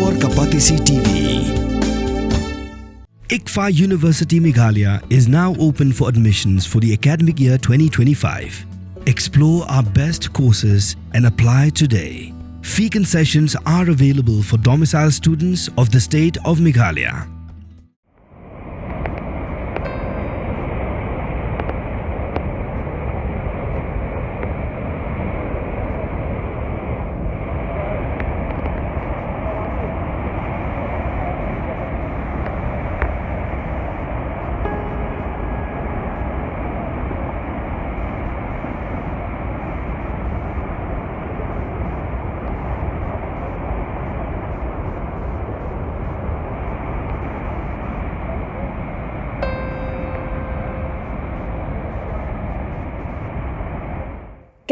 और Kapatisi TV. ICFA University Meghalaya is now open for admissions for the academic year 2025. Explore our best courses and apply today. Fee concessions are available for domicile students of the state of Meghalaya.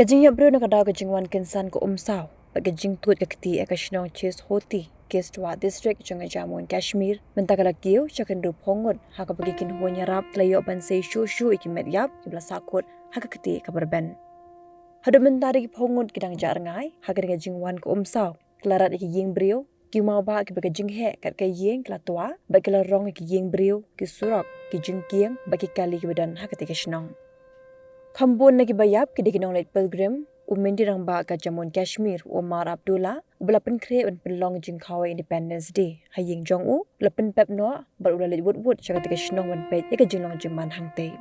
Jingïap Briew nakadaw ka Jingwan Kynsan ko Umsaw pag Jingtut ka kiti ekasnong chis hoti Kistwa district janga Jammu and Kashmir mentakala Kiew chakandu Ngut haka bagi kinhuan yarap tlayo bansay shushu ikimedyap kibla sakut haka kiti kabarben. Hadu mentari ki Ngut kidang jarngai haka nga Jingwan ko Umsaw klarat iki ying Briew ki mau ba ki baga jinghe kat ka ying klatwa ba ki larong ki ying Briew ki surak ki jingkiang ba ki kali ki badan haka tikasnong. Khambun nagi bayap ki dikinong late pilgrim umendi rang ba ka Jammu and Kashmir Umar Abdullah ublapen kre un penlong jingkhawa Independence Day haying jong u lapen pep no bar ula late wood chaga tika shnong wan pet eka jinglong jiman hangte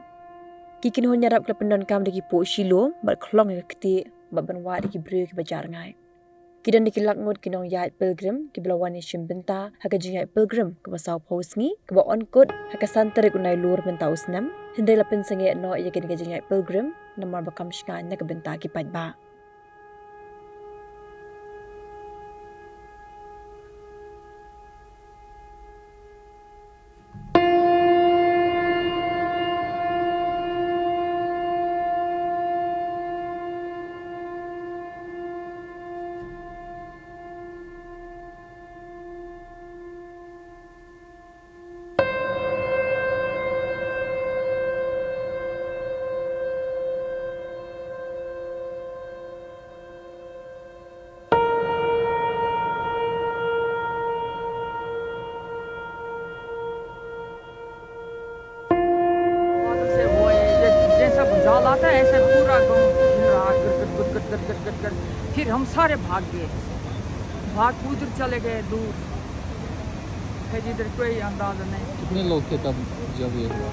kikin hon yarap klapen don kam diki po shilo bar khlong ekti baban wa diki Briew ki bajar ngai kidan diki lakngut kinong yat pilgrim ki blawan ishim benta haka Jingïap pilgrim ke basau posngi ke ba on kod haka santarik unai lur benta usnam hindai lapen sange no ya kini Jingïap pilgrim namar bakam shkan na ke benta ki padba. जाल आता है ऐसे पूरा गांव हिल रहा गट फिर हम सारे भाग गए उधर चले गए दूर फिर इधर कोई अंदाजा नहीं। कितने लोग थे तब जब ये हुआ?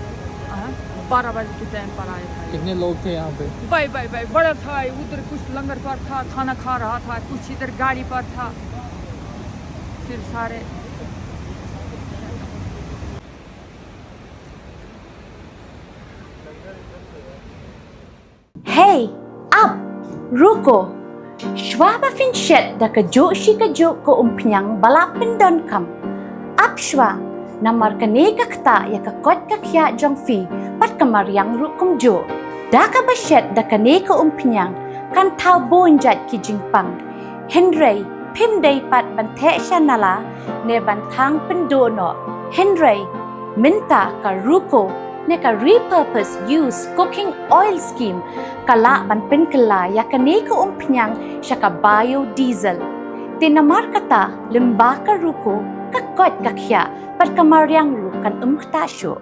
12 बजे के टाइम पर आए थे। कितने लोग थे यहाँ पे? भाई बड़ा था, उधर कुछ लंगर पर था, खाना खा रहा था, कुछ इधर गाड़ी पर था, फिर सारे Hey, up, ruko. Shwa ba finshet da ka jo shi ka jo ko umpiang balapin don kam. Up shwa, namar ka ne ka kta ya ka kot ka kya jong fi pat kamar yang rukum jo. Da ka ba shet da ka ne ka umpiang kan tau bon jat ki jingpang. Henry, pim day pat ban the shanala ne ban thang pendo no. Henry, minta ka ruko ne ka repurpose use cooking oil scheme kala ban pen kala ya kane ka umpnyang syaka biodiesel tinamar kata lemba ka ruko ka kot ka khya par kamaryang ru kan kta sho